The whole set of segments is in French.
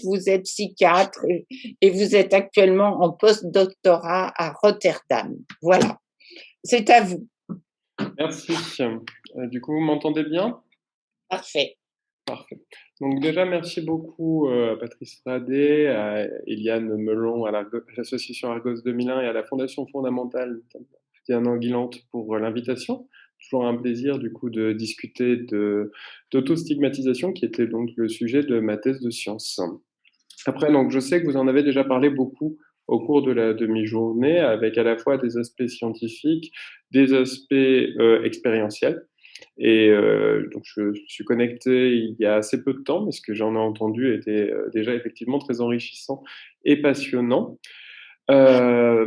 vous êtes psychiatre et vous êtes actuellement en post-doctorat à Rotterdam. Voilà, c'est à vous. Merci. Du coup, vous m'entendez bien? Parfait. Parfait. Donc déjà, merci beaucoup à Patrice Radé, à Eliane Melon, à l'association Argos 2001 et à la Fondation fondamentale Diane Anguillante pour l'invitation. Toujours un plaisir du coup de discuter d'auto-stigmatisation qui était donc le sujet de ma thèse de science. Après, donc, je sais que vous en avez déjà parlé beaucoup au cours de la demi-journée, avec à la fois des aspects scientifiques, des aspects expérientiels. Et donc, je suis connecté il y a assez peu de temps, mais ce que j'en ai entendu était déjà effectivement très enrichissant et passionnant. Il va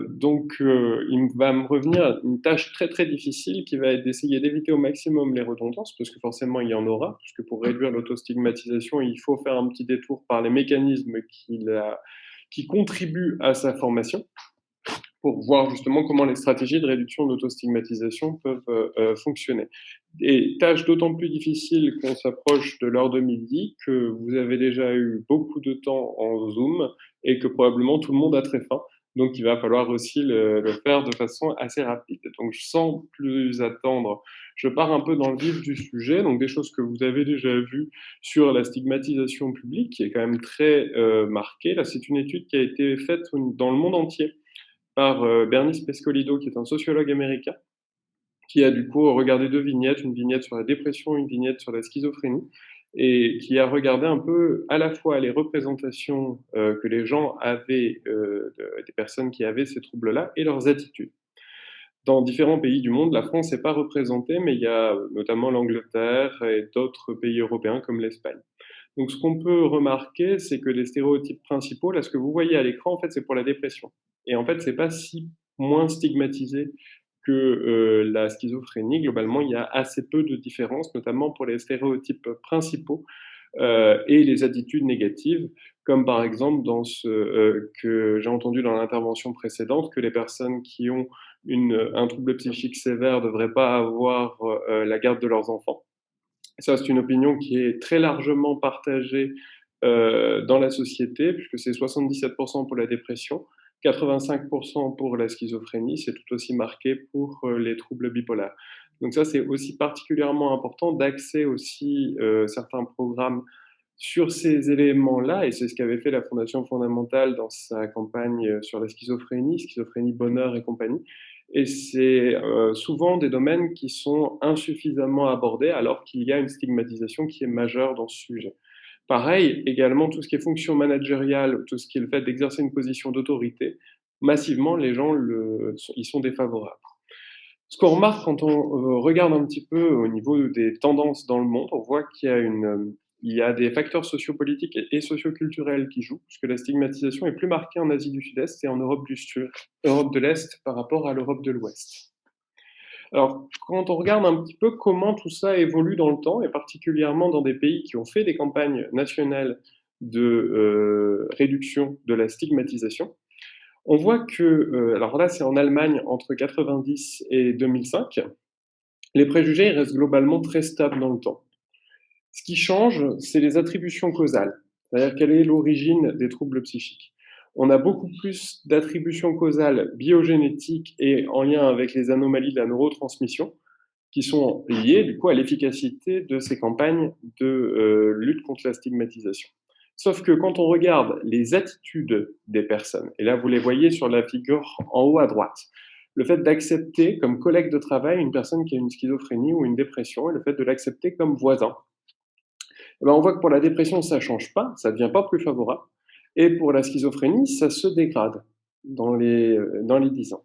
me revenir une tâche très très difficile qui va être d'essayer d'éviter au maximum les redondances, parce que forcément il y en aura, puisque pour réduire l'autostigmatisation, il faut faire un petit détour par les mécanismes qui contribuent à sa formation, pour voir justement comment les stratégies de réduction de l'autostigmatisation peuvent fonctionner. Et tâche d'autant plus difficile qu'on s'approche de l'heure de midi, que vous avez déjà eu beaucoup de temps en Zoom et que probablement tout le monde a très faim. Donc il va falloir aussi le faire de façon assez rapide. Donc sans plus attendre, je pars un peu dans le vif du sujet. Donc des choses que vous avez déjà vues sur la stigmatisation publique, qui est quand même très marquée. Là, c'est une étude qui a été faite dans le monde entier par Bernice Pescolido, qui est un sociologue américain, qui a du coup regardé deux vignettes, une vignette sur la dépression, une vignette sur la schizophrénie, et qui a regardé un peu à la fois les représentations que les gens avaient, des personnes qui avaient ces troubles-là, et leurs attitudes. Dans différents pays du monde, la France n'est pas représentée, mais il y a notamment l'Angleterre et d'autres pays européens comme l'Espagne. Donc ce qu'on peut remarquer, c'est que les stéréotypes principaux, là ce que vous voyez à l'écran, en fait, c'est pour la dépression. Et en fait, c'est pas si moins stigmatisé que la schizophrénie. Globalement, il y a assez peu de différences, notamment pour les stéréotypes principaux et les attitudes négatives, comme par exemple dans ce que j'ai entendu dans l'intervention précédente, que les personnes qui ont un trouble psychique sévère ne devraient pas avoir la garde de leurs enfants. Ça, c'est une opinion qui est très largement partagée dans la société, puisque c'est 77% pour la dépression, 85% pour la schizophrénie, c'est tout aussi marqué pour les troubles bipolaires. Donc ça, c'est aussi particulièrement important d'axer aussi certains programmes sur ces éléments-là, et c'est ce qu'avait fait la Fondation fondamentale dans sa campagne sur la schizophrénie, bonheur et compagnie. Et c'est souvent des domaines qui sont insuffisamment abordés alors qu'il y a une stigmatisation qui est majeure dans ce sujet. Pareil, également, tout ce qui est fonction managériale, tout ce qui est le fait d'exercer une position d'autorité, massivement, les gens y sont défavorables. Ce qu'on remarque quand on regarde un petit peu au niveau des tendances dans le monde, on voit il y a des facteurs sociopolitiques et socioculturels qui jouent, puisque la stigmatisation est plus marquée en Asie du Sud-Est et en Europe Europe de l'Est par rapport à l'Europe de l'Ouest. Alors, quand on regarde un petit peu comment tout ça évolue dans le temps, et particulièrement dans des pays qui ont fait des campagnes nationales de réduction de la stigmatisation, on voit que, alors là c'est en Allemagne entre 90 et 2005, les préjugés restent globalement très stables dans le temps. Ce qui change, c'est les attributions causales, c'est-à-dire quelle est l'origine des troubles psychiques. On a beaucoup plus d'attributions causales biogénétiques et en lien avec les anomalies de la neurotransmission qui sont liées du coup à l'efficacité de ces campagnes de lutte contre la stigmatisation. Sauf que quand on regarde les attitudes des personnes, et là vous les voyez sur la figure en haut à droite, le fait d'accepter comme collègue de travail une personne qui a une schizophrénie ou une dépression et le fait de l'accepter comme voisin, eh ben on voit que pour la dépression, ça ne change pas, ça ne devient pas plus favorable. Et pour la schizophrénie, ça se dégrade dans les 10 ans.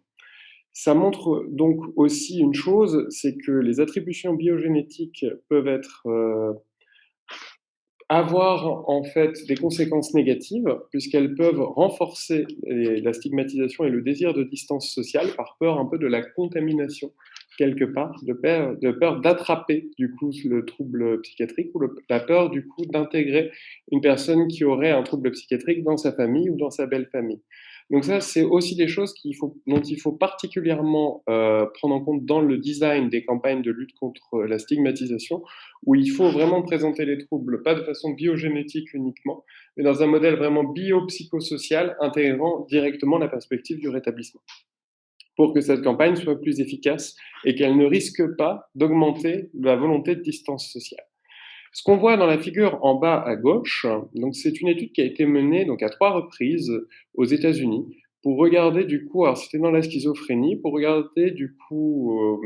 Ça montre donc aussi une chose, c'est que les attributions biogénétiques peuvent avoir en fait des conséquences négatives, puisqu'elles peuvent renforcer la stigmatisation et le désir de distance sociale par peur un peu de la contamination quelque part, de peur d'attraper du coup le trouble psychiatrique ou la peur du coup d'intégrer une personne qui aurait un trouble psychiatrique dans sa famille ou dans sa belle famille. Donc ça, c'est aussi des choses dont il faut particulièrement prendre en compte dans le design des campagnes de lutte contre la stigmatisation, où il faut vraiment présenter les troubles, pas de façon biogénétique uniquement, mais dans un modèle vraiment biopsychosocial intégrant directement la perspective du rétablissement, pour que cette campagne soit plus efficace et qu'elle ne risque pas d'augmenter la volonté de distance sociale. Ce qu'on voit dans la figure en bas à gauche, donc c'est une étude qui a été menée donc à 3 reprises aux États-Unis pour regarder du coup, alors c'était dans la schizophrénie, pour regarder du coup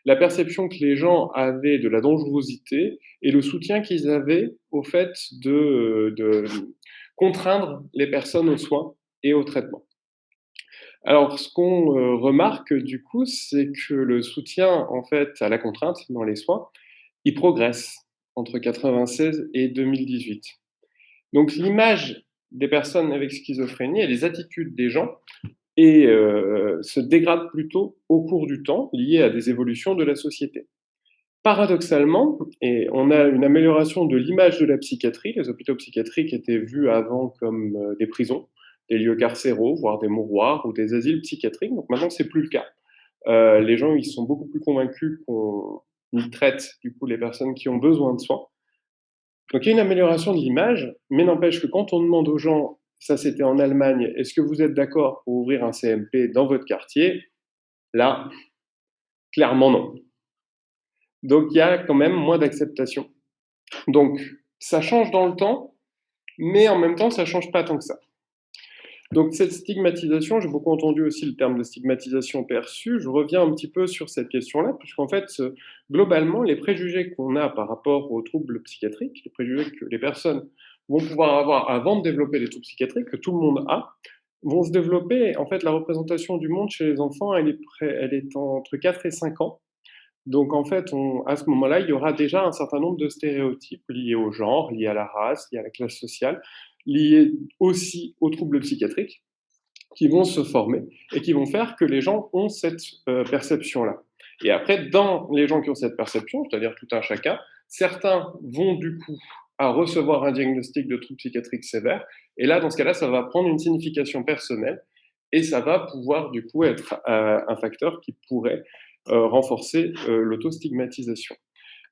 la perception que les gens avaient de la dangerosité et le soutien qu'ils avaient au fait de contraindre les personnes aux soins et au traitement. Alors, ce qu'on remarque du coup, c'est que le soutien en fait à la contrainte dans les soins, il progresse entre 96 et 2018. Donc l'image des personnes avec schizophrénie et les attitudes des gens se dégradent plutôt au cours du temps, liées à des évolutions de la société. Paradoxalement, et on a une amélioration de l'image de la psychiatrie. Les hôpitaux psychiatriques étaient vus avant comme des prisons, des lieux carcéraux, voire des mouroirs ou des asiles psychiatriques. Donc maintenant, c'est plus le cas. Les gens, ils sont beaucoup plus convaincus qu'on y traite du coup les personnes qui ont besoin de soins. Donc il y a une amélioration de l'image, mais n'empêche que quand on demande aux gens, ça c'était en Allemagne, est-ce que vous êtes d'accord pour ouvrir un CMP dans votre quartier? Là, clairement non. Donc il y a quand même moins d'acceptation. Donc ça change dans le temps, mais en même temps ça change pas tant que ça. Donc cette stigmatisation, j'ai beaucoup entendu aussi le terme de stigmatisation perçue. Je reviens un petit peu sur cette question-là, puisqu'en fait, globalement, les préjugés qu'on a par rapport aux troubles psychiatriques, les préjugés que les personnes vont pouvoir avoir avant de développer les troubles psychiatriques, que tout le monde a, vont se développer. En fait, la représentation du monde chez les enfants, elle est entre 4 et 5 ans. Donc en fait, à ce moment-là, il y aura déjà un certain nombre de stéréotypes liés au genre, liés à la race, liés à la classe sociale, liés aussi aux troubles psychiatriques, qui vont se former et qui vont faire que les gens ont cette perception-là. Et après, dans les gens qui ont cette perception, c'est-à-dire tout un chacun, certains vont du coup à recevoir un diagnostic de trouble psychiatrique sévère, et là, dans ce cas-là, ça va prendre une signification personnelle, et ça va pouvoir du coup être un facteur qui pourrait renforcer l'autostigmatisation.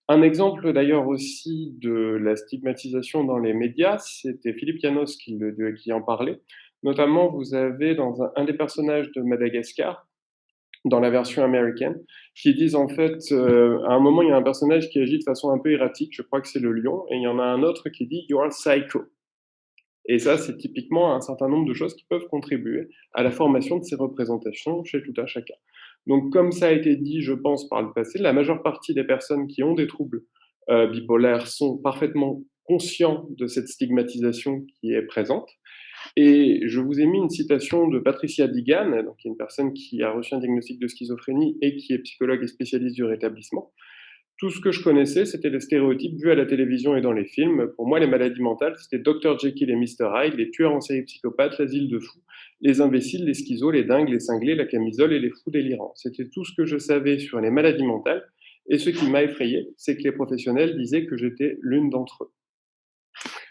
Un exemple d'ailleurs aussi de la stigmatisation dans les médias, c'était Philippe Yanos qui en parlait. Notamment, vous avez dans un des personnages de Madagascar, dans la version américaine, qui disent en fait, à un moment, il y a un personnage qui agit de façon un peu erratique, je crois que c'est le lion, et il y en a un autre qui dit You are psycho. Et ça, c'est typiquement un certain nombre de choses qui peuvent contribuer à la formation de ces représentations chez tout un chacun. Donc, comme ça a été dit, je pense, par le passé, la majeure partie des personnes qui ont des troubles bipolaires sont parfaitement conscients de cette stigmatisation qui est présente. Et je vous ai mis une citation de Patricia Digan, donc qui est une personne qui a reçu un diagnostic de schizophrénie et qui est psychologue et spécialiste du rétablissement. Tout ce que je connaissais, c'était les stéréotypes vus à la télévision et dans les films. Pour moi, les maladies mentales, c'était Dr. Jekyll et Mr. Hyde, les tueurs en série psychopathes, l'asile de fous, les imbéciles, les schizos, les dingues, les cinglés, la camisole et les fous délirants. C'était tout ce que je savais sur les maladies mentales. Et ce qui m'a effrayé, c'est que les professionnels disaient que j'étais l'une d'entre eux.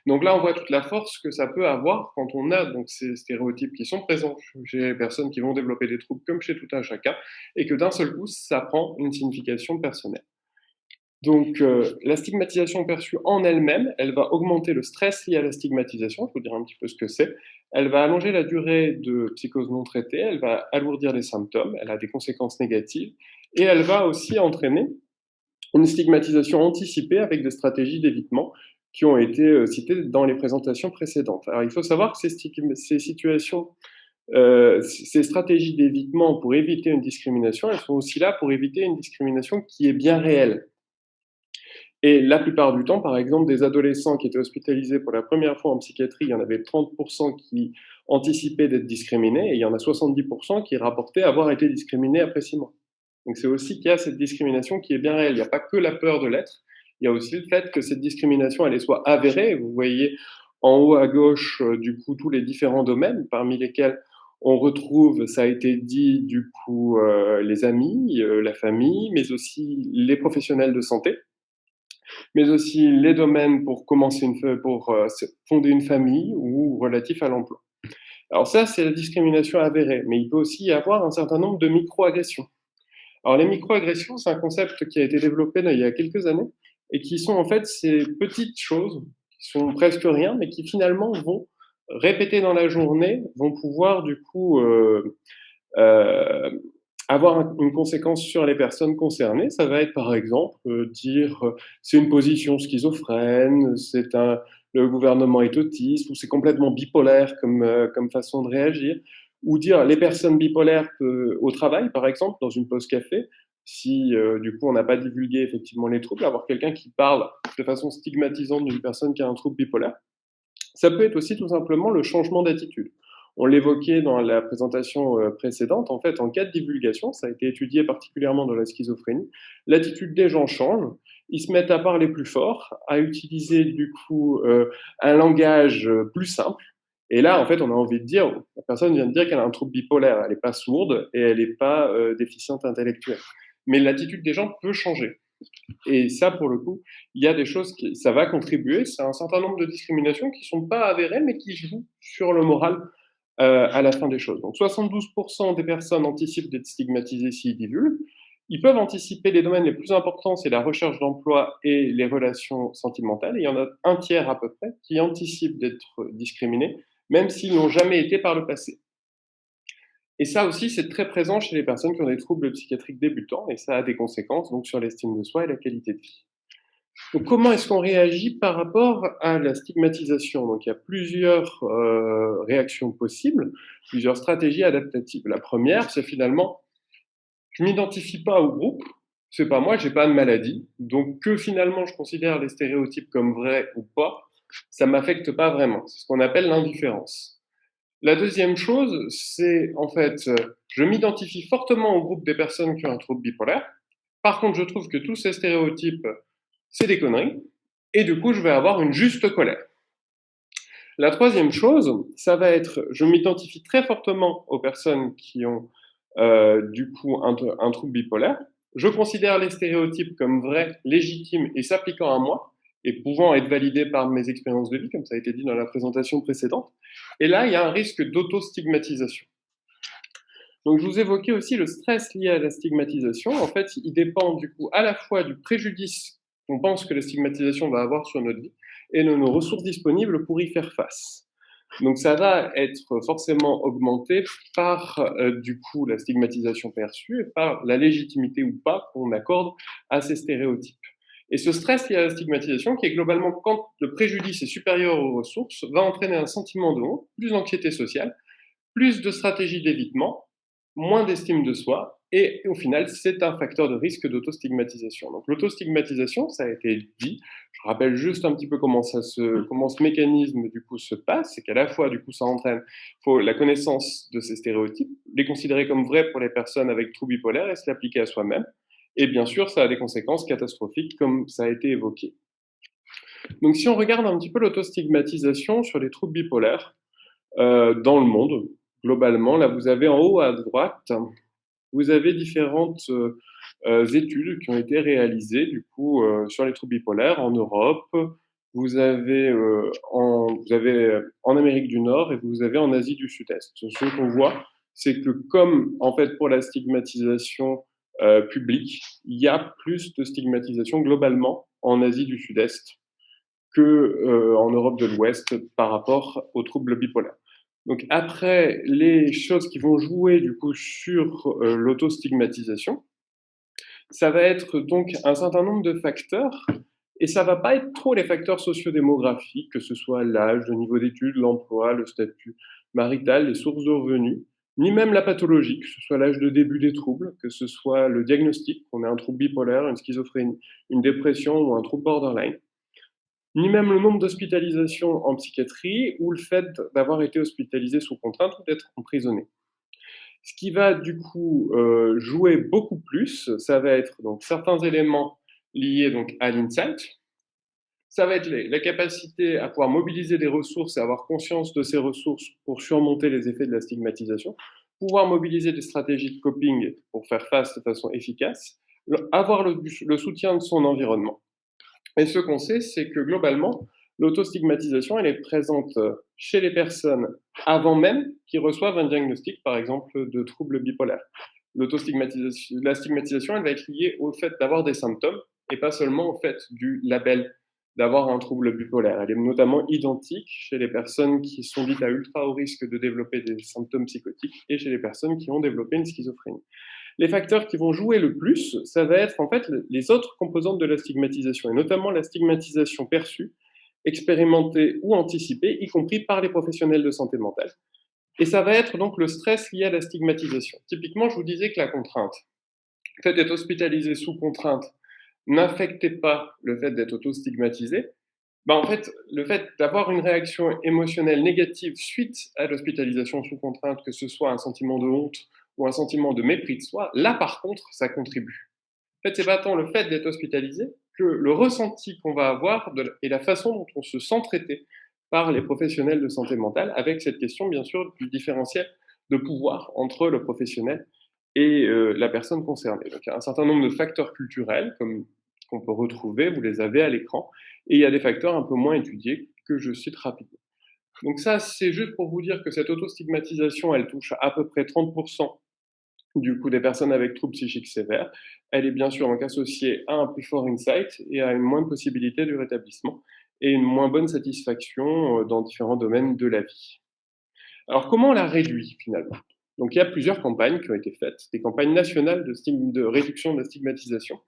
Donc là, on voit toute la force que ça peut avoir quand on a donc ces stéréotypes qui sont présents chez les personnes qui vont développer des troubles comme chez tout un chacun, et que d'un seul coup, ça prend une signification personnelle. Donc la stigmatisation perçue en elle-même, elle va augmenter le stress lié à la stigmatisation, je vous dire un petit peu ce que c'est. Elle va allonger la durée de psychose non traitée, elle va alourdir les symptômes, elle a des conséquences négatives, et elle va aussi entraîner une stigmatisation anticipée avec des stratégies d'évitement qui ont été citées dans les présentations précédentes. Alors il faut savoir que ces situations, ces stratégies d'évitement pour éviter une discrimination, elles sont aussi là pour éviter une discrimination qui est bien réelle. Et la plupart du temps, par exemple, des adolescents qui étaient hospitalisés pour la première fois en psychiatrie, il y en avait 30% qui anticipaient d'être discriminés, et il y en a 70% qui rapportaient avoir été discriminés après 6 mois. Donc c'est aussi qu'il y a cette discrimination qui est bien réelle. Il n'y a pas que la peur de l'être, il y a aussi le fait que cette discrimination, elle soit avérée. Vous voyez en haut à gauche, du coup, tous les différents domaines, parmi lesquels on retrouve, ça a été dit, du coup, les amis, la famille, mais aussi les professionnels de santé, mais aussi les domaines pour commencer pour fonder une famille ou relatifs à l'emploi. Alors ça, c'est la discrimination avérée, mais il peut aussi y avoir un certain nombre de micro-agressions. Alors les micro-agressions, c'est un concept qui a été développé il y a quelques années et qui sont en fait ces petites choses qui sont presque rien, mais qui finalement vont répéter dans la journée, vont pouvoir du coup euh, avoir une conséquence sur les personnes concernées. Ça va être par exemple dire c'est une position schizophrène, le gouvernement est autiste, ou c'est complètement bipolaire comme façon de réagir, ou dire les personnes bipolaires au travail, par exemple, dans une pause café, si du coup on n'a pas divulgué effectivement les troubles, avoir quelqu'un qui parle de façon stigmatisante d'une personne qui a un trouble bipolaire. Ça peut être aussi tout simplement le changement d'attitude. On l'évoquait dans la présentation précédente, en fait, en cas de divulgation, ça a été étudié particulièrement dans la schizophrénie, l'attitude des gens change, ils se mettent à parler plus fort, à utiliser du coup un langage plus simple, et là, en fait, on a envie de dire, la personne vient de dire qu'elle a un trouble bipolaire, elle n'est pas sourde et elle n'est pas déficiente intellectuelle. Mais l'attitude des gens peut changer. Et ça, pour le coup, il y a des choses qui, ça va contribuer. C'est un certain nombre de discriminations qui ne sont pas avérées, mais qui jouent sur le moral à la fin des choses. Donc 72% des personnes anticipent d'être stigmatisées s'ils divulguent. Ils peuvent anticiper les domaines les plus importants, c'est la recherche d'emploi et les relations sentimentales. Et il y en a un tiers à peu près qui anticipent d'être discriminés, même s'ils n'ont jamais été par le passé. Et ça aussi, c'est très présent chez les personnes qui ont des troubles psychiatriques débutants, et ça a des conséquences donc sur l'estime de soi et la qualité de vie. Donc, comment est-ce qu'on réagit par rapport à la stigmatisation? Donc, il y a plusieurs réactions possibles, plusieurs stratégies adaptatives. La première, c'est finalement, je m'identifie pas au groupe, c'est pas moi, j'ai pas de maladie, donc que finalement je considère les stéréotypes comme vrais ou pas, ça m'affecte pas vraiment. C'est ce qu'on appelle l'indifférence. La deuxième chose, c'est en fait, je m'identifie fortement au groupe des personnes qui ont un trouble bipolaire. Par contre, je trouve que tous ces stéréotypes, c'est des conneries. Et du coup, je vais avoir une juste colère. La troisième chose, ça va être, je m'identifie très fortement aux personnes qui ont du coup un trouble bipolaire. Je considère les stéréotypes comme vrais, légitimes et s'appliquant à moi et pouvant être validés par mes expériences de vie, comme ça a été dit dans la présentation précédente. Et là, il y a un risque d'auto-stigmatisation. Donc, je vous évoquais aussi le stress lié à la stigmatisation. En fait, il dépend du coup à la fois du préjudice qu'on pense que la stigmatisation va avoir sur notre vie et de nos ressources disponibles pour y faire face. Donc, ça va être forcément augmenté par du coup la stigmatisation perçue et par la légitimité ou pas qu'on accorde à ces stéréotypes. Et ce stress lié à la stigmatisation, qui est globalement quand le préjudice est supérieur aux ressources, va entraîner un sentiment de honte, plus d'anxiété sociale, plus de stratégies d'évitement, moins d'estime de soi, et au final, c'est un facteur de risque d'autostigmatisation. Donc l'autostigmatisation, ça a été dit, je rappelle juste un petit peu comment ce mécanisme du coup se passe, c'est qu'à la fois du coup ça entraîne la connaissance de ces stéréotypes, les considérer comme vrais pour les personnes avec trouble bipolaire et se l'appliquer à soi-même, et bien sûr ça a des conséquences catastrophiques comme ça a été évoqué. Donc si on regarde un petit peu l'autostigmatisation sur les troubles bipolaires, dans le monde, globalement. Là, vous avez en haut à droite, vous avez différentes études qui ont été réalisées du coup sur les troubles bipolaires en Europe. Vous avez en Amérique du Nord et vous avez en Asie du Sud-Est. Ce qu'on voit, c'est que comme en fait pour la stigmatisation publique, il y a plus de stigmatisation globalement en Asie du Sud-Est que en Europe de l'Ouest par rapport aux troubles bipolaires. Donc après, les choses qui vont jouer du coup sur l'autostigmatisation, ça va être donc un certain nombre de facteurs, et ça va pas être trop les facteurs sociodémographiques, que ce soit l'âge, le niveau d'études, l'emploi, le statut marital, les sources de revenus, ni même la pathologie, que ce soit l'âge de début des troubles, que ce soit le diagnostic, qu'on ait un trouble bipolaire, une schizophrénie, une dépression ou un trouble borderline, ni même le nombre d'hospitalisations en psychiatrie ou le fait d'avoir été hospitalisé sous contrainte ou d'être emprisonné. Ce qui va du coup jouer beaucoup plus, ça va être donc certains éléments liés donc à l'insight. Ça va être la capacité à pouvoir mobiliser des ressources et avoir conscience de ces ressources pour surmonter les effets de la stigmatisation, pouvoir mobiliser des stratégies de coping pour faire face de façon efficace, avoir le soutien de son environnement. Et ce qu'on sait, c'est que globalement, L'autostigmatisation, elle est présente chez les personnes avant même qu'ils reçoivent un diagnostic, par exemple, de trouble bipolaire. La stigmatisation, elle va être liée au fait d'avoir des symptômes et pas seulement au fait du label d'avoir un trouble bipolaire. Elle est notamment identique chez les personnes qui sont dites à ultra haut risque de développer des symptômes psychotiques et chez les personnes qui ont développé une schizophrénie. Les facteurs qui vont jouer le plus, ça va être en fait les autres composantes de la stigmatisation, et notamment la stigmatisation perçue, expérimentée ou anticipée, y compris par les professionnels de santé mentale. Et ça va être donc le stress lié à la stigmatisation. Typiquement, je vous disais que la contrainte, le fait d'être hospitalisé sous contrainte, n'affectait pas le fait d'être auto-stigmatisé. En fait, le fait d'avoir une réaction émotionnelle négative suite à l'hospitalisation sous contrainte, que ce soit un sentiment de honte ou un sentiment de mépris de soi, là par contre, ça contribue. En fait, c'est pas tant le fait d'être hospitalisé que le ressenti qu'on va avoir et la façon dont on se sent traité par les professionnels de santé mentale, avec cette question bien sûr du différentiel de pouvoir entre le professionnel et la personne concernée. Donc il y a un certain nombre de facteurs culturels comme qu'on peut retrouver, vous les avez à l'écran, et il y a des facteurs un peu moins étudiés que je cite rapidement. Donc ça, c'est juste pour vous dire que cette autostigmatisation, elle touche à peu près 30% du coup des personnes avec troubles psychiques sévères. Elle est bien sûr donc associée à un plus fort insight et à une moindre possibilité de rétablissement et une moins bonne satisfaction dans différents domaines de la vie. Alors comment on la réduit finalement? Donc il y a plusieurs campagnes qui ont été faites, des campagnes nationales de réduction de la stigmatisation.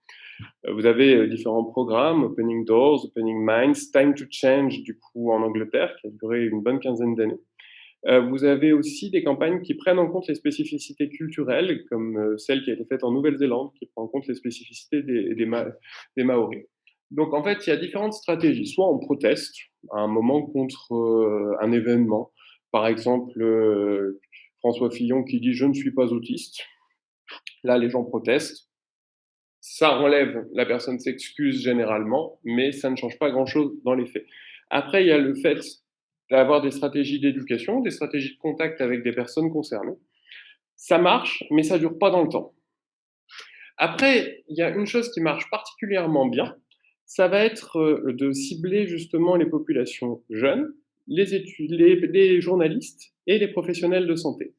Vous avez différents programmes, Opening Doors, Opening Minds, Time to Change, du coup en Angleterre, qui a duré une bonne quinzaine d'années. Vous avez aussi des campagnes qui prennent en compte les spécificités culturelles, comme celle qui a été faite en Nouvelle-Zélande, qui prend en compte les spécificités des Maoris. Donc en fait, il y a différentes stratégies. Soit on proteste à un moment contre un événement. Par exemple, François Fillon qui dit « je ne suis pas autiste ». Là, les gens protestent. Ça relève, la personne s'excuse généralement, mais ça ne change pas grand-chose dans les faits. Après, il y a le fait d'avoir des stratégies d'éducation, des stratégies de contact avec des personnes concernées. Ça marche, mais ça dure pas dans le temps. Après, il y a une chose qui marche particulièrement bien, ça va être de cibler justement les populations jeunes, les journalistes et les professionnels de santé.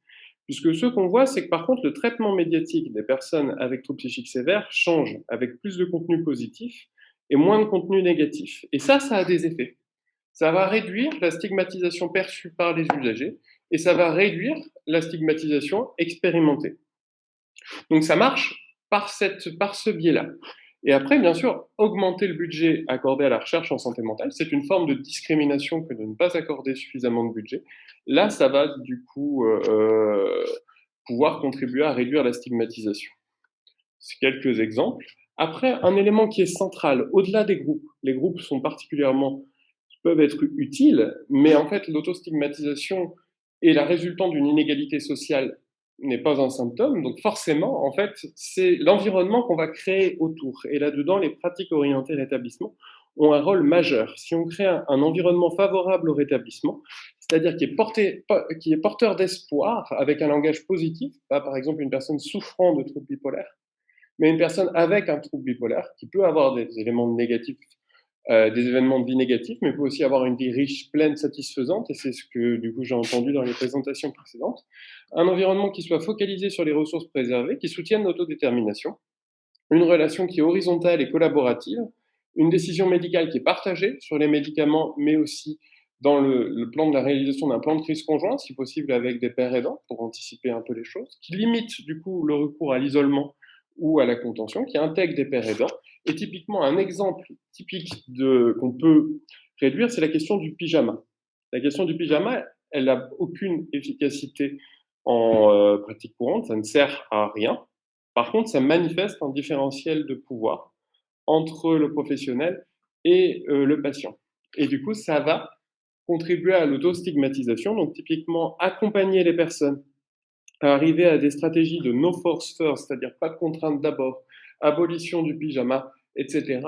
Puisque ce qu'on voit, c'est que par contre, le traitement médiatique des personnes avec troubles psychiques sévères change avec plus de contenu positif et moins de contenu négatif. Et ça a des effets. Ça va réduire la stigmatisation perçue par les usagers et ça va réduire la stigmatisation expérimentée. Donc ça marche par ce biais-là. Et après, bien sûr, augmenter le budget accordé à la recherche en santé mentale, c'est une forme de discrimination que de ne pas accorder suffisamment de budget. Là, ça va du coup pouvoir contribuer à réduire la stigmatisation. C'est quelques exemples. Après, un élément qui est central, au-delà des groupes, les groupes sont peuvent être utiles, mais en fait, l'autostigmatisation est la résultante d'une inégalité sociale n'est pas un symptôme. Donc forcément, en fait, c'est l'environnement qu'on va créer autour. Et là-dedans, les pratiques orientées rétablissement ont un rôle majeur. Si on crée un environnement favorable au rétablissement, c'est-à-dire qui est porteur d'espoir, avec un langage positif, pas par exemple une personne souffrant de troubles bipolaires, mais une personne avec un trouble bipolaire qui peut avoir des éléments négatifs, des événements de vie négatifs, mais peut aussi avoir une vie riche, pleine, satisfaisante, et c'est ce que du coup j'ai entendu dans les présentations précédentes. Un environnement qui soit focalisé sur les ressources préservées, qui soutienne l'autodétermination, une relation qui est horizontale et collaborative, une décision médicale qui est partagée sur les médicaments, mais aussi dans le plan de la réalisation d'un plan de crise conjoint, si possible avec des pairs aidants, pour anticiper un peu les choses, qui limite du coup le recours à l'isolement ou à la contention, qui intègre des pairs aidants. Et typiquement, un exemple typique qu'on peut réduire, c'est la question du pyjama. La question du pyjama, elle n'a aucune efficacité en pratique courante, ça ne sert à rien. Par contre, ça manifeste un différentiel de pouvoir entre le professionnel et le patient. Et du coup, ça va contribuer à l'autostigmatisation, donc typiquement accompagner les personnes à arriver à des stratégies de no force first, c'est-à-dire pas de contrainte d'abord, abolition du pyjama, etc.,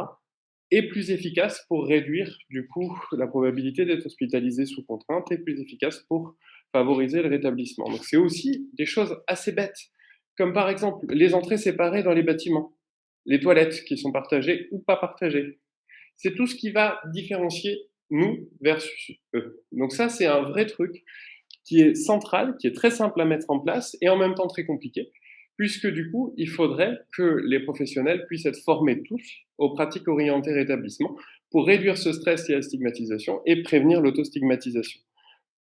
est plus efficace pour réduire du coup la probabilité d'être hospitalisé sous contrainte et plus efficace pour favoriser le rétablissement. Donc c'est aussi des choses assez bêtes, comme par exemple les entrées séparées dans les bâtiments, les toilettes qui sont partagées ou pas partagées. C'est tout ce qui va différencier nous versus eux. Donc ça, c'est un vrai truc qui est central, qui est très simple à mettre en place et en même temps très compliqué, puisque du coup, il faudrait que les professionnels puissent être formés tous aux pratiques orientées rétablissement pour réduire ce stress et la stigmatisation et prévenir l'autostigmatisation.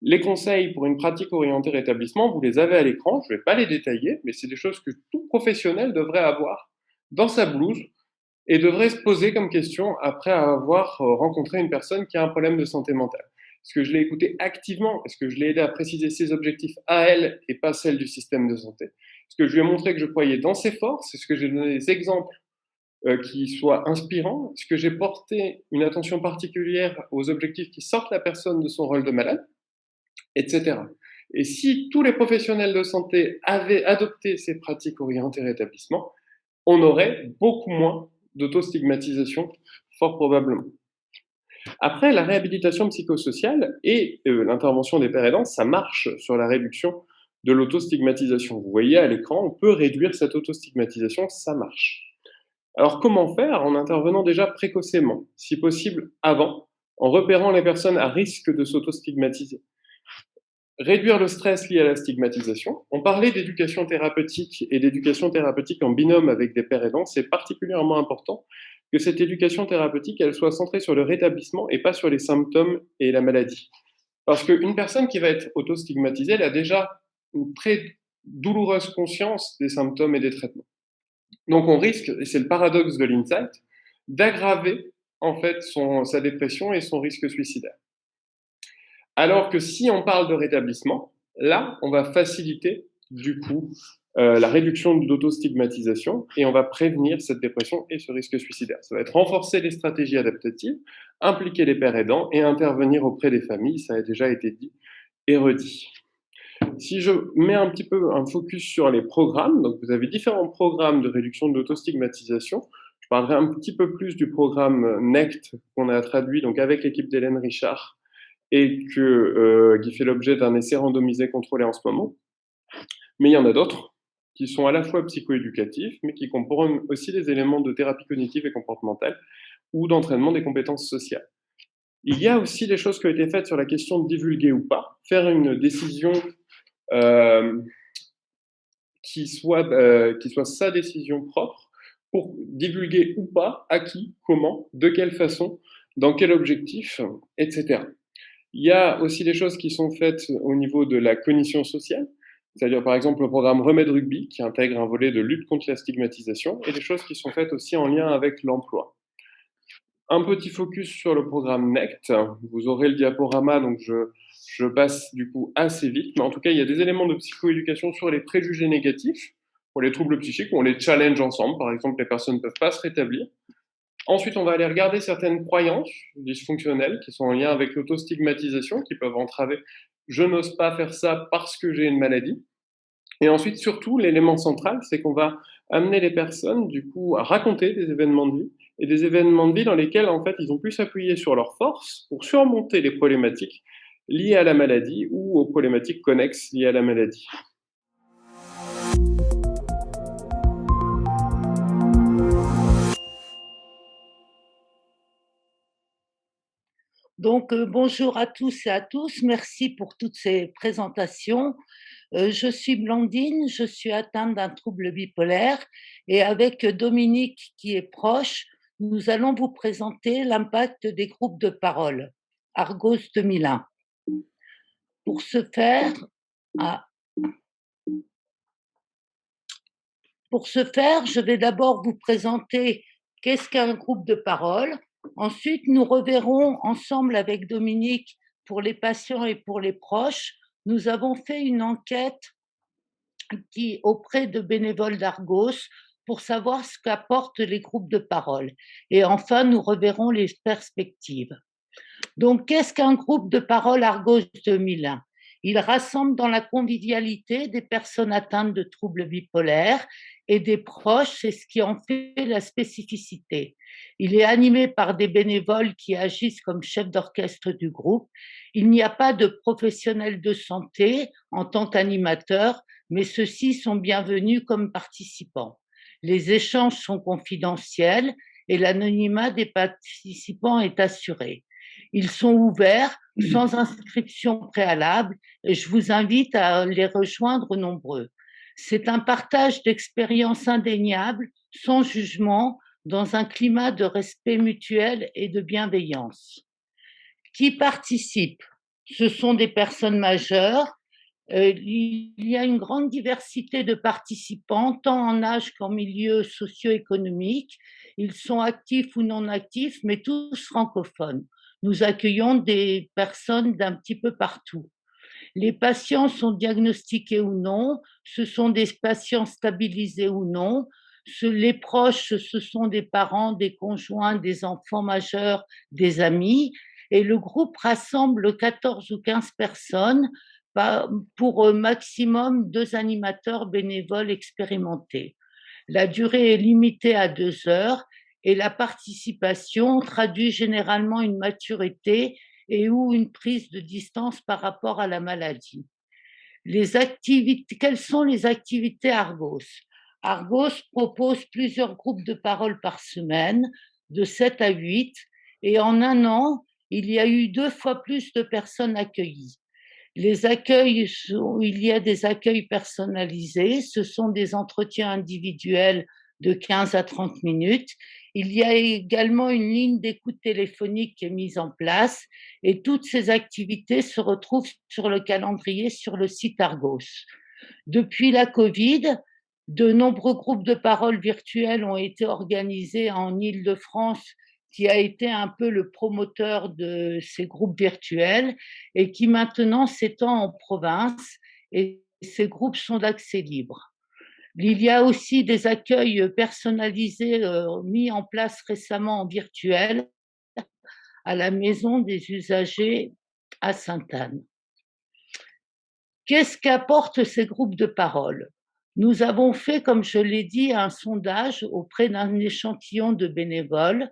Les conseils pour une pratique orientée rétablissement, vous les avez à l'écran, je ne vais pas les détailler, mais c'est des choses que tout professionnel devrait avoir dans sa blouse et devrait se poser comme question après avoir rencontré une personne qui a un problème de santé mentale. Est-ce que je l'ai écouté activement? Est-ce que je l'ai aidé à préciser ses objectifs à elle et pas celles du système de santé? Est-ce que je lui ai montré que je croyais dans ses forces? Est-ce que j'ai donné des exemples qui soient inspirants? Est-ce que j'ai porté une attention particulière aux objectifs qui sortent la personne de son rôle de malade? Etc. Et si tous les professionnels de santé avaient adopté ces pratiques orientées rétablissement, on aurait beaucoup moins d'autostigmatisation, fort probablement. Après, la réhabilitation psychosociale et l'intervention des pairs aidants, ça marche sur la réduction de l'autostigmatisation. Vous voyez à l'écran, on peut réduire cette autostigmatisation, ça marche. Alors comment faire? En intervenant déjà précocement, si possible avant, en repérant les personnes à risque de s'autostigmatiser. Réduire le stress lié à la stigmatisation. On parlait d'éducation thérapeutique et d'éducation thérapeutique en binôme avec des pairs aidants. C'est particulièrement important que cette éducation thérapeutique, elle soit centrée sur le rétablissement et pas sur les symptômes et la maladie. Parce qu'une personne qui va être auto-stigmatisée, elle a déjà une très douloureuse conscience des symptômes et des traitements. Donc on risque, et c'est le paradoxe de l'insight, d'aggraver en fait sa dépression et son risque suicidaire. Alors que si on parle de rétablissement, là, on va faciliter du coup la réduction d'autostigmatisation et on va prévenir cette dépression et ce risque suicidaire. Ça va être renforcer les stratégies adaptatives, impliquer les pairs aidants et intervenir auprès des familles, ça a déjà été dit et redit. Si je mets un petit peu un focus sur les programmes, donc vous avez différents programmes de réduction de l'autostigmatisation. Je parlerai un petit peu plus du programme NECT qu'on a traduit donc avec l'équipe d'Hélène Richard et qui fait l'objet d'un essai randomisé contrôlé en ce moment. Mais il y en a d'autres qui sont à la fois psychoéducatifs, mais qui comprennent aussi des éléments de thérapie cognitive et comportementale ou d'entraînement des compétences sociales. Il y a aussi des choses qui ont été faites sur la question de divulguer ou pas, faire une décision qui soit sa décision propre pour divulguer ou pas, à qui, comment, de quelle façon, dans quel objectif, etc. Il y a aussi des choses qui sont faites au niveau de la cognition sociale, c'est-à-dire par exemple le programme Remède Rugby qui intègre un volet de lutte contre la stigmatisation et des choses qui sont faites aussi en lien avec l'emploi. Un petit focus sur le programme NECT. Vous aurez le diaporama, donc je passe du coup assez vite, mais en tout cas il y a des éléments de psychoéducation sur les préjugés négatifs pour les troubles psychiques où on les challenge ensemble. Par exemple, les personnes ne peuvent pas se rétablir. Ensuite, on va aller regarder certaines croyances dysfonctionnelles qui sont en lien avec l'autostigmatisation, qui peuvent entraver « je n'ose pas faire ça parce que j'ai une maladie ». Et ensuite, surtout, l'élément central, c'est qu'on va amener les personnes, du coup, à raconter des événements de vie, et des événements de vie dans lesquels, en fait, ils ont pu s'appuyer sur leurs forces pour surmonter les problématiques liées à la maladie ou aux problématiques connexes liées à la maladie. Donc, bonjour à tous et à tous. Merci pour toutes ces présentations. Je suis Blandine, je suis atteinte d'un trouble bipolaire et avec Dominique qui est proche, nous allons vous présenter l'impact des groupes de parole, Argos 2001. Pour ce faire, je vais d'abord vous présenter qu'est-ce qu'un groupe de parole. Ensuite, nous reverrons ensemble avec Dominique pour les patients et pour les proches. Nous avons fait une enquête auprès de bénévoles d'Argos pour savoir ce qu'apportent les groupes de parole. Et enfin, nous reverrons les perspectives. Donc, qu'est-ce qu'un groupe de parole Argos 2001 ? Il rassemble dans la convivialité des personnes atteintes de troubles bipolaires et des proches, c'est ce qui en fait la spécificité. Il est animé par des bénévoles qui agissent comme chefs d'orchestre du groupe. Il n'y a pas de professionnels de santé en tant qu'animateurs, mais ceux-ci sont bienvenus comme participants. Les échanges sont confidentiels et l'anonymat des participants est assuré. Ils sont ouverts, sans inscription préalable, et je vous invite à les rejoindre nombreux. C'est un partage d'expériences indéniables, sans jugement, dans un climat de respect mutuel et de bienveillance. Qui participent? Ce sont des personnes majeures. Il y a une grande diversité de participants, tant en âge qu'en milieu socio-économique. Ils sont actifs ou non actifs, mais tous francophones. Nous accueillons des personnes d'un petit peu partout. Les patients sont diagnostiqués ou non, ce sont des patients stabilisés ou non. Les proches, ce sont des parents, des conjoints, des enfants majeurs, des amis. Et le groupe rassemble 14 ou 15 personnes pour maximum 2 animateurs bénévoles expérimentés. La durée est limitée à 2 heures et la participation traduit généralement une maturité et ou une prise de distance par rapport à la maladie. Quelles sont les activités Argos? Argos propose plusieurs groupes de parole par semaine, de 7 à 8, et en un an, il y a eu 2 fois plus de personnes accueillies. Il y a des accueils personnalisés, ce sont des entretiens individuels de 15 à 30 minutes. Il y a également une ligne d'écoute téléphonique qui est mise en place et toutes ces activités se retrouvent sur le calendrier sur le site Argos. Depuis la Covid, de nombreux groupes de parole virtuels ont été organisés en Île-de-France, qui a été un peu le promoteur de ces groupes virtuels et qui maintenant s'étend en province, et ces groupes sont d'accès libre. Il y a aussi des accueils personnalisés mis en place récemment en virtuel à la maison des usagers à Sainte-Anne. Qu'est-ce qu'apportent ces groupes de parole? Nous avons fait, comme je l'ai dit, un sondage auprès d'un échantillon de bénévoles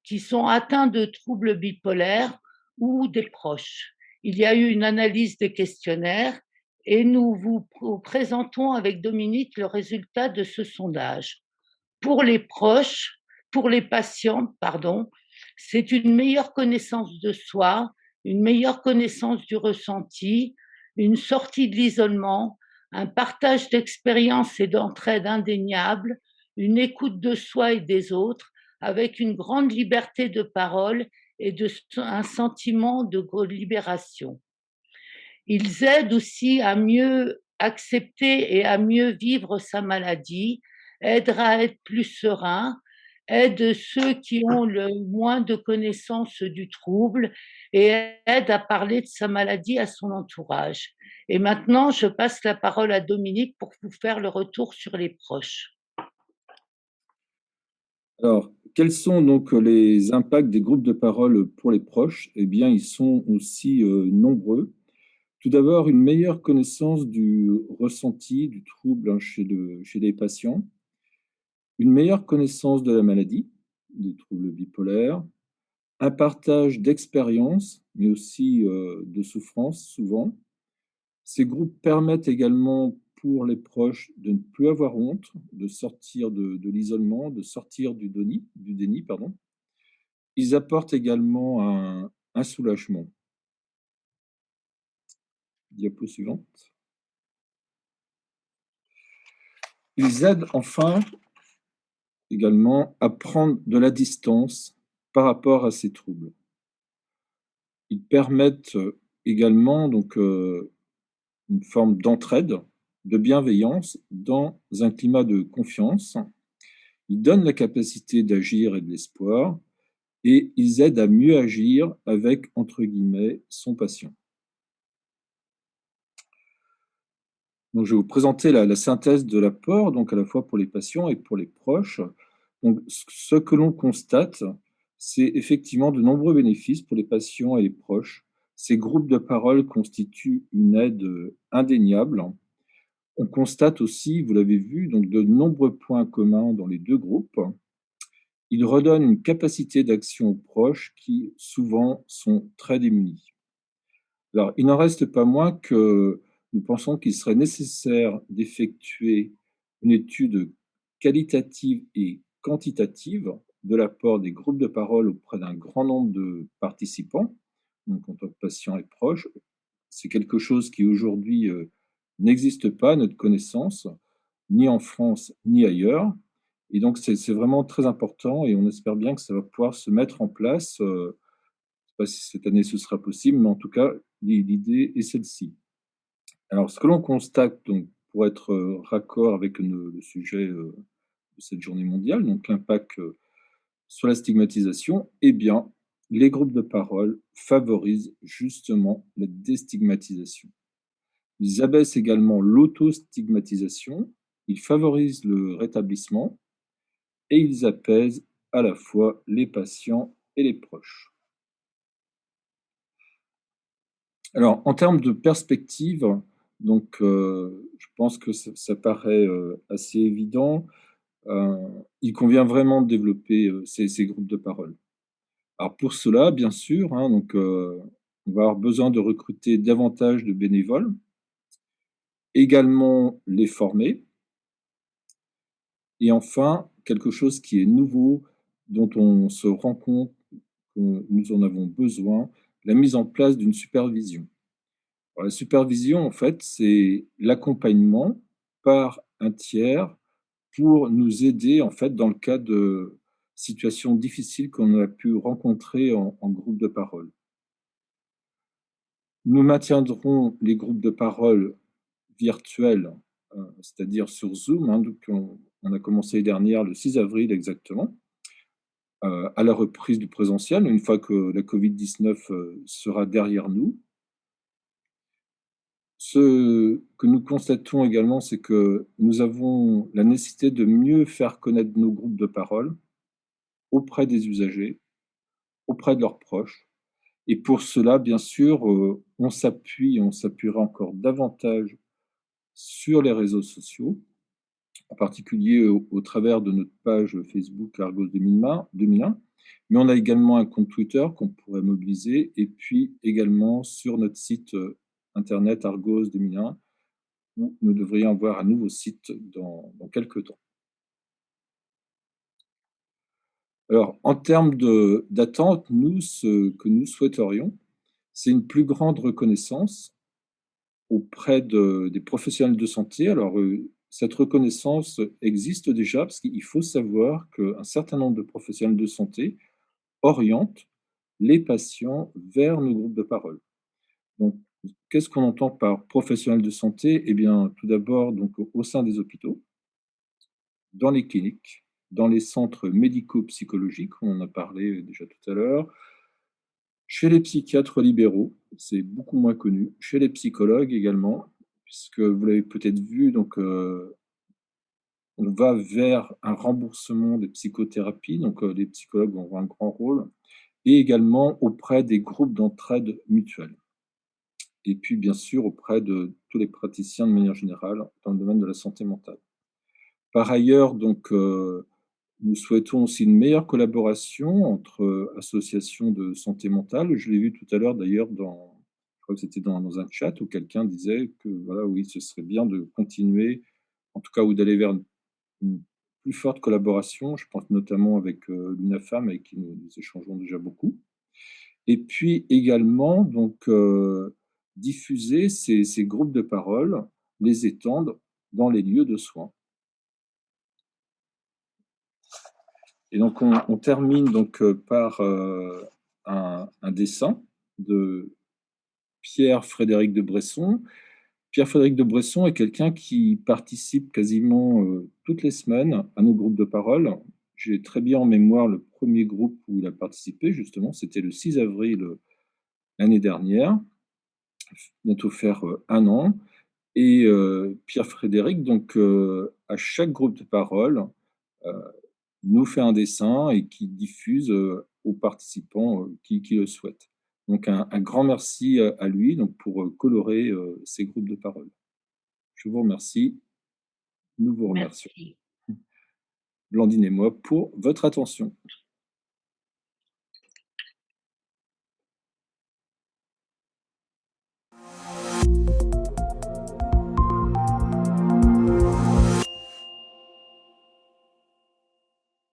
qui sont atteints de troubles bipolaires ou des proches. Il y a eu une analyse des questionnaires et nous vous présentons avec Dominique le résultat de ce sondage. Pour les proches, pour les patients, pardon, c'est une meilleure connaissance de soi, une meilleure connaissance du ressenti, une sortie de l'isolement, un partage d'expériences et d'entraide indéniable, une écoute de soi et des autres, avec une grande liberté de parole et un sentiment de libération. Ils aident aussi à mieux accepter et à mieux vivre sa maladie, aident à être plus serein, aident ceux qui ont le moins de connaissances du trouble et aident à parler de sa maladie à son entourage. Et maintenant, je passe la parole à Dominique pour vous faire le retour sur les proches. Alors, quels sont donc les impacts des groupes de parole pour les proches? Eh bien, ils sont aussi nombreux. Tout d'abord, une meilleure connaissance du ressenti du trouble chez les patients, une meilleure connaissance de la maladie, des troubles bipolaires, un partage d'expériences, mais aussi de souffrances souvent. Ces groupes permettent également pour les proches de ne plus avoir honte, de sortir de l'isolement, de sortir du déni, pardon. Ils apportent également un soulagement. Diapo suivante. Ils aident enfin également à prendre de la distance par rapport à ces troubles. Ils permettent également donc une forme d'entraide, de bienveillance dans un climat de confiance. Ils donnent la capacité d'agir et de l'espoir et ils aident à mieux agir avec, entre guillemets, son patient. Donc, je vais vous présenter la synthèse de l'apport, donc à la fois pour les patients et pour les proches. Donc, ce que l'on constate, c'est effectivement de nombreux bénéfices pour les patients et les proches. Ces groupes de parole constituent une aide indéniable. On constate aussi, vous l'avez vu, donc de nombreux points communs dans les deux groupes. Ils redonnent une capacité d'action aux proches qui, souvent, sont très démunis. Alors, il n'en reste pas moins que nous pensons qu'il serait nécessaire d'effectuer une étude qualitative et quantitative de l'apport des groupes de parole auprès d'un grand nombre de participants, donc en tant que patient et proche. C'est quelque chose qui aujourd'hui n'existe pas à notre connaissance, ni en France ni ailleurs. Et donc c'est vraiment très important et on espère bien que ça va pouvoir se mettre en place. Je ne sais pas si cette année ce sera possible, mais en tout cas, l'idée est celle-ci. Alors, ce que l'on constate, donc, pour être raccord avec le sujet de cette journée mondiale, donc l'impact sur la stigmatisation, eh bien, les groupes de parole favorisent justement la déstigmatisation. Ils abaissent également l'autostigmatisation, ils favorisent le rétablissement et ils apaisent à la fois les patients et les proches. Alors, en termes de perspective, donc, je pense que ça paraît assez évident. Il convient vraiment de développer ces groupes de parole. Alors pour cela, bien sûr, hein, donc, on va avoir besoin de recruter davantage de bénévoles, également les former, et enfin, quelque chose qui est nouveau, dont on se rend compte que nous en avons besoin, la mise en place d'une supervision. Alors, la supervision, en fait, c'est l'accompagnement par un tiers pour nous aider, en fait, dans le cas de situations difficiles qu'on a pu rencontrer en groupe de parole. Nous maintiendrons les groupes de parole virtuels, c'est-à-dire sur Zoom, hein, donc on a commencé l'année dernière, le 6 avril exactement, à la reprise du présentiel, une fois que la Covid-19 sera derrière nous. Ce que nous constatons également, c'est que nous avons la nécessité de mieux faire connaître nos groupes de parole auprès des usagers, auprès de leurs proches. Et pour cela, bien sûr, on s'appuiera encore davantage sur les réseaux sociaux, en particulier au travers de notre page Facebook Argos 2001. Mais on a également un compte Twitter qu'on pourrait mobiliser, et puis également sur notre site internet Argos 2001, où nous devrions avoir un nouveau site dans quelques temps. Alors, en termes d'attente, nous, ce que nous souhaiterions, c'est une plus grande reconnaissance auprès des professionnels de santé. Alors, cette reconnaissance existe déjà parce qu'il faut savoir qu'un certain nombre de professionnels de santé orientent les patients vers nos groupes de parole. Donc, qu'est-ce qu'on entend par professionnels de santé? Eh bien, tout d'abord, donc, au sein des hôpitaux, dans les cliniques, dans les centres médico-psychologiques, on en a parlé déjà tout à l'heure, chez les psychiatres libéraux, c'est beaucoup moins connu, chez les psychologues également, puisque vous l'avez peut-être vu, donc on va vers un remboursement des psychothérapies, donc les psychologues vont avoir un grand rôle, et également auprès des groupes d'entraide mutuelle. Et puis bien sûr auprès de tous les praticiens de manière générale dans le domaine de la santé mentale. Par ailleurs, donc, nous souhaitons aussi une meilleure collaboration entre associations de santé mentale. Je l'ai vu tout à l'heure d'ailleurs je crois que c'était dans un chat où quelqu'un disait que voilà, oui, ce serait bien de continuer, en tout cas, ou d'aller vers une plus forte collaboration. Je pense notamment avec l'UNAFAM, avec qui nous échangeons déjà beaucoup. Et puis également, donc, diffuser ces groupes de parole, les étendre dans les lieux de soins. Et donc on termine donc par un dessin de Pierre-Frédéric de Bresson. Pierre-Frédéric de Bresson est quelqu'un qui participe quasiment toutes les semaines à nos groupes de parole. J'ai très bien en mémoire le premier groupe où il a participé, justement, c'était le 6 avril l'année dernière, bientôt faire un an. Et Pierre-Frédéric, donc, à chaque groupe de parole, nous fait un dessin et qui diffuse aux participants qui le souhaitent. Donc un grand merci à lui donc, pour colorer ces groupes de parole. Je vous remercie. Nous vous remercions, Merci. Blandine et moi, pour votre attention.